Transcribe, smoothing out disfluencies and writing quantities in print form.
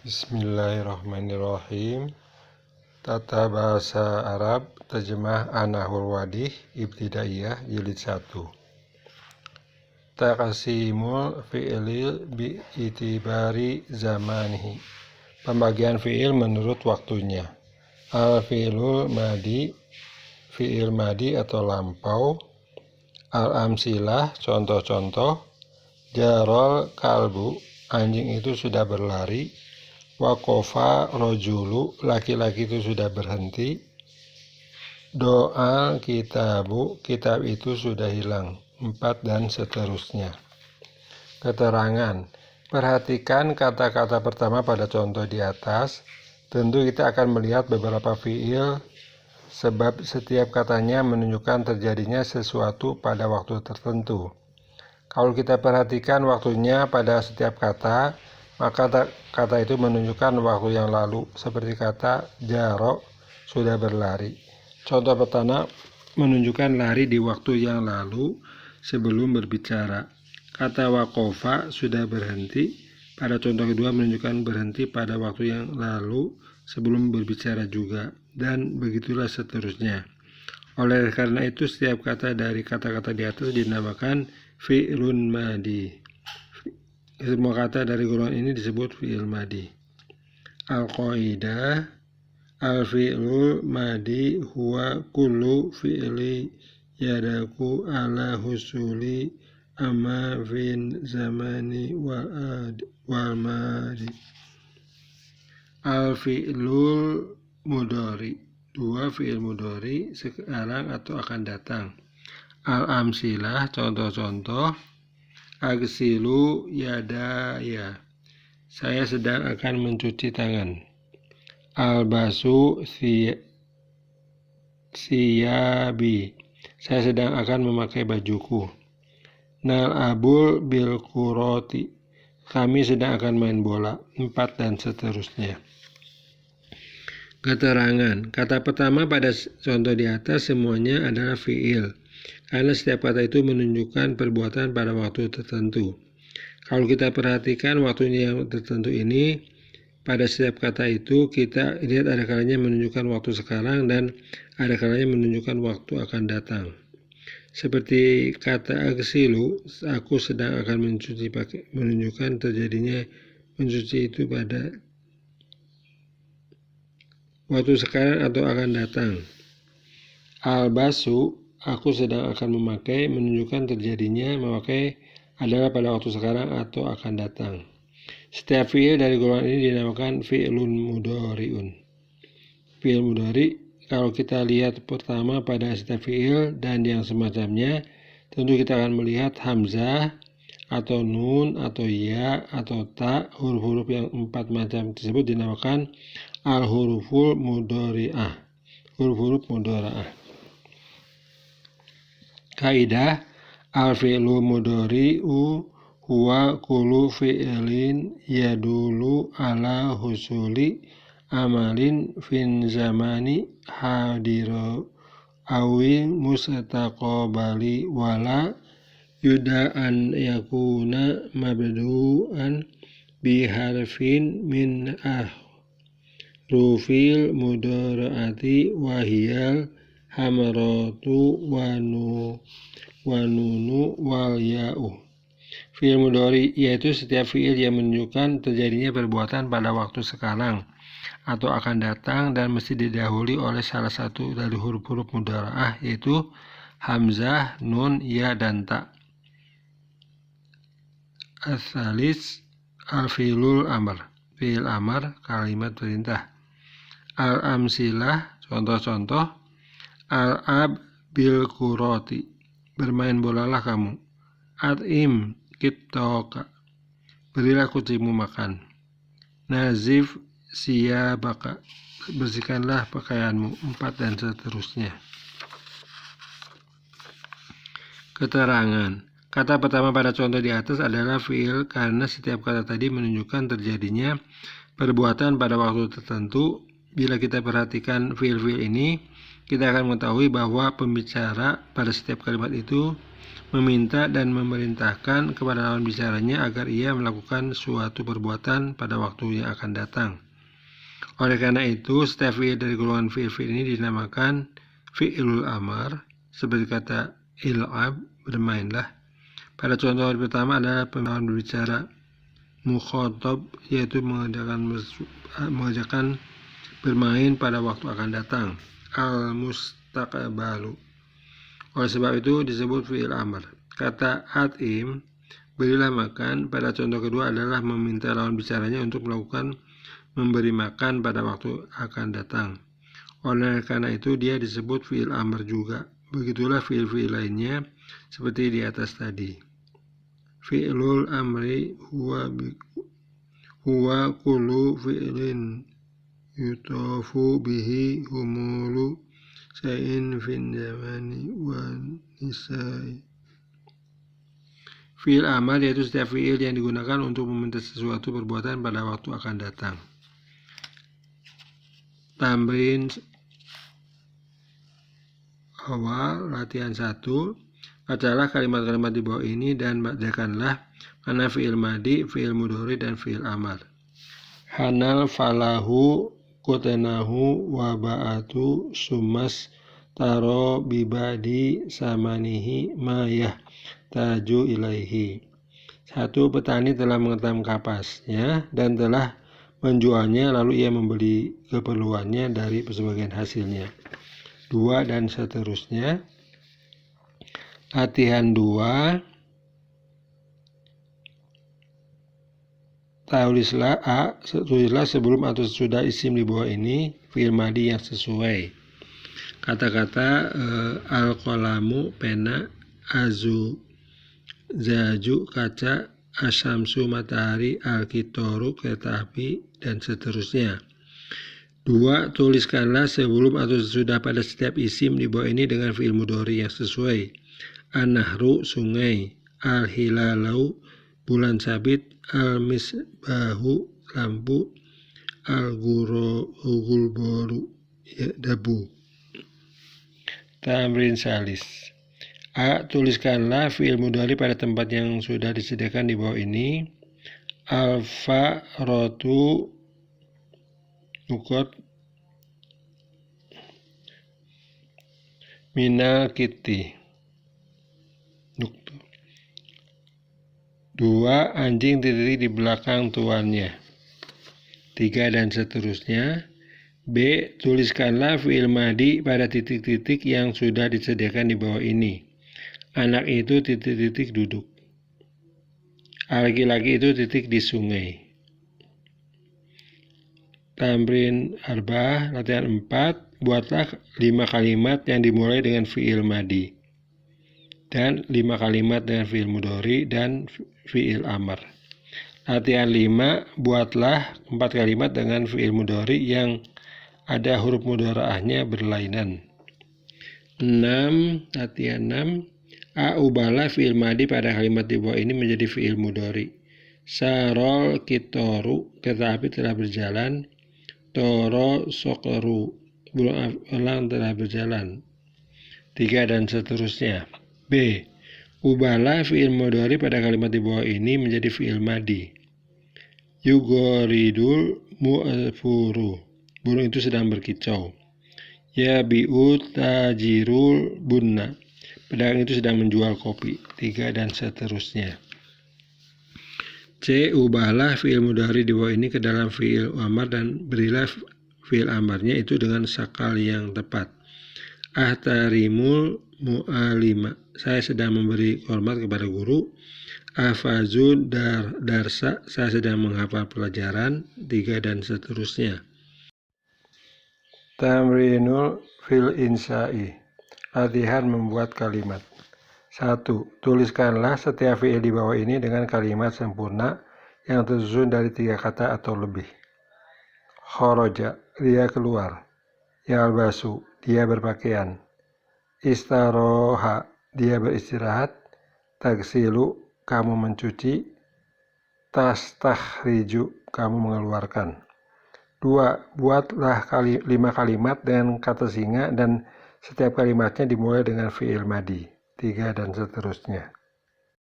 Bismillahirrahmanirrahim. Tata Bahasa Arab Terjemah An-Nahwul Wadih Ibtidaiyah Jilid 1. Taqsimul fi'il bi itibari zamanihi. Pembagian fi'il menurut waktunya. Al-fi'lul madi, fi'il madi atau lampau. Al-amsilah, contoh-contoh. Jarol kalbu, anjing itu sudah berlari. Waqofa rojulu, laki-laki itu sudah berhenti. Doa kitabu, kitab itu sudah hilang. 4 dan seterusnya. Keterangan. Perhatikan kata-kata pertama pada contoh di atas. Tentu kita akan melihat beberapa fiil, sebab setiap katanya menunjukkan terjadinya sesuatu pada waktu tertentu. Kalau kita perhatikan waktunya pada setiap kata, maka kata itu menunjukkan waktu yang lalu, seperti kata jaro, sudah berlari. Contoh pertama menunjukkan lari di waktu yang lalu sebelum berbicara. Kata waqofa, sudah berhenti, pada contoh kedua menunjukkan berhenti pada waktu yang lalu sebelum berbicara juga, dan begitulah seterusnya. Oleh karena itu, setiap kata dari kata-kata di atas dinamakan fi'lun madi. Semua kata dari golongan ini disebut fi'il madi. Al-qaidah, al-fi'lul madi huwa kullu fi'li yadaku ala husuli amma fin zamani wal madi. Al-fi'lul mudhari, dua fi'il mudhari, sekarang atau akan datang. Al-amsilah, contoh-contoh. Agsilu yadaya, saya sedang akan mencuci tangan. Albasu siyabi, saya sedang akan memakai bajuku. Nal'abul bil kuroti, kami sedang akan main bola. 4 dan seterusnya. Keterangan. Kata pertama pada contoh di atas semuanya adalah fi'il, karena setiap kata itu menunjukkan perbuatan pada waktu tertentu. Kalau kita perhatikan waktunya yang tertentu ini, pada setiap kata itu kita lihat ada kalanya menunjukkan waktu sekarang dan ada kalanya menunjukkan waktu akan datang. Seperti kata agsilu, aku sedang akan mencuci, menunjukkan terjadinya mencuci itu pada waktu sekarang atau akan datang. Albasu, aku sedang akan memakai, menunjukkan terjadinya memakai adalah pada waktu sekarang atau akan datang. Setiap fi'il dari golongan ini dinamakan fi'lun mudhari'un. Fi'il mudhari, kalau kita lihat pertama pada setiap fi'il dan yang semacamnya, tentu kita akan melihat hamzah atau nun atau ya atau ta, huruf-huruf yang 4 macam tersebut dinamakan al-huruful mudhari'ah, huruf-huruf mudhari'ah. Kaidah, al-fi'lu mudhari'u huwa kullu fi'lin yadulu ala husuli amalin fin zamani hadiro awin mustaqbali wala yuda an yakuna mabdu'an biharfin min ahrufil mudhari'ati wahiyal hamaratu wanunu wal ya'u. Fi'il mudhari yaitu setiap fi'il yang menunjukkan terjadinya perbuatan pada waktu sekarang atau akan datang dan mesti didahului oleh salah satu dari huruf-huruf mudhara'ah, yaitu hamzah, nun, ya, dan ta. As-salis al-fi'lul amr, fi'il amr, kalimat perintah. Al-amsilah, contoh-contoh. Al-ab bil kuroti, bermain bolalah kamu. At'im kittoka, berilah kucingmu makan. Nazif siyabaka, bersihkanlah pakaianmu. 4 dan seterusnya. Keterangan. Kata pertama pada contoh di atas adalah fi'il karena setiap kata tadi menunjukkan terjadinya perbuatan pada waktu tertentu. Bila kita perhatikan fi'il-fi'il ini, kita akan mengetahui bahwa pembicara pada setiap kalimat itu meminta dan memerintahkan kepada lawan bicaranya agar ia melakukan suatu perbuatan pada waktu yang akan datang. Oleh karena itu, setiap fi'il dari golongan fi'il-fi'il ini dinamakan fi'ilul amar, seperti kata il'ab, bermainlah. Pada contoh pertama adalah lawan berbicara mukhotob, yaitu mengerjakan bermain pada waktu akan datang, al-mustaqbalu. Oleh sebab itu disebut fi'il amr. Kata at'im, berilah makan, pada contoh kedua adalah meminta lawan bicaranya untuk melakukan memberi makan pada waktu akan datang. Oleh karena itu dia disebut fi'il amr juga. Begitulah fi'il-fi'il lainnya seperti di atas tadi. Fi'lul amri huwa kullu fi'lin yutafu bihi humulu syai'in fin zamani wa nisai. Fi'il amar yaitu setiap fi'il yang digunakan untuk meminta sesuatu perbuatan pada waktu akan datang. Tamrin awal latihan 1. Bacalah kalimat-kalimat di bawah ini dan bacakanlah mana fi'il madi, fi'il mudhari, dan fi'il amar. Hanal falahu kutenahu waba'atu sumas taro bibadi samanihi mayah taju ilaihi. 1. Petani telah mengetam kapasnya dan telah menjualnya, lalu ia membeli keperluannya dari sebagian hasilnya. 2 dan seterusnya. Latihan 2. Tulislah sebelum atau sesudah isim di bawah ini fi'il madi yang sesuai. Kata-kata al-qalamu pena, azu zaju kaca, asyamsu matahari, al-kitoru kereta api, dan seterusnya. 2. Tuliskanlah sebelum atau sesudah pada setiap isim di bawah ini dengan fi'il mudhari yang sesuai. An-nahru sungai, al-hilalau bulan sabit, al-misbahu lampu, al-gulboru debu. Tamrin salis. A. Tuliskanlah fi'il mudhari pada tempat yang sudah disediakan di bawah ini. Al-fa'ratu nukot minal kiti. 2. Anjing titik di belakang tuannya. 3 dan seterusnya. B. Tuliskanlah fi'il madi pada titik-titik yang sudah disediakan di bawah ini. Anak itu titik-titik duduk. Laki-laki itu titik di sungai. Tamrin arba'ah latihan 4. Buatlah 5 kalimat yang dimulai dengan fi'il madi dan 5 kalimat dengan fi'il mudhari dan fi'il amr. Latihan 5. Buatlah 4 kalimat dengan fi'il mudhari yang ada huruf mudharaahnya berlainan. 6. Latihan 6. A. Ubahlah fi'il madi pada kalimat di bawah ini menjadi fi'il mudhari. Sarol kitoru, kereta api telah berjalan. Toro sokeru, burung elang telah berjalan. 3 dan seterusnya. B. Ubahlah fi'il mudhari pada kalimat di bawah ini menjadi fi'il madi. Yugoridul mu'afuru, burung itu sedang berkicau. Yabi'u tajirul bunna, pedagang itu sedang menjual kopi. 3 dan seterusnya. C. Ubahlah fi'il mudhari di bawah ini ke dalam fi'il amar dan berilah fi'il amarnya itu dengan sakal yang tepat. Ahtarimul mu'alima, saya sedang memberi hormat kepada guru. Afazun darsa, saya sedang menghafal pelajaran. 3 dan seterusnya. Tamrinul fil insya'i, latihan membuat kalimat. 1. Tuliskanlah setiap fi'il di bawah ini dengan kalimat sempurna yang tersusun dari 3 kata atau lebih. Khoroja, dia keluar. Yalbasu, dia berpakaian. Istaroha, dia beristirahat. Tagsilu, kamu mencuci. Tastakhriju, kamu mengeluarkan. 2. Buatlah 5 kalimat dengan kata singa dan Setiap kalimatnya dimulai dengan fi'il madi, 3 dan seterusnya.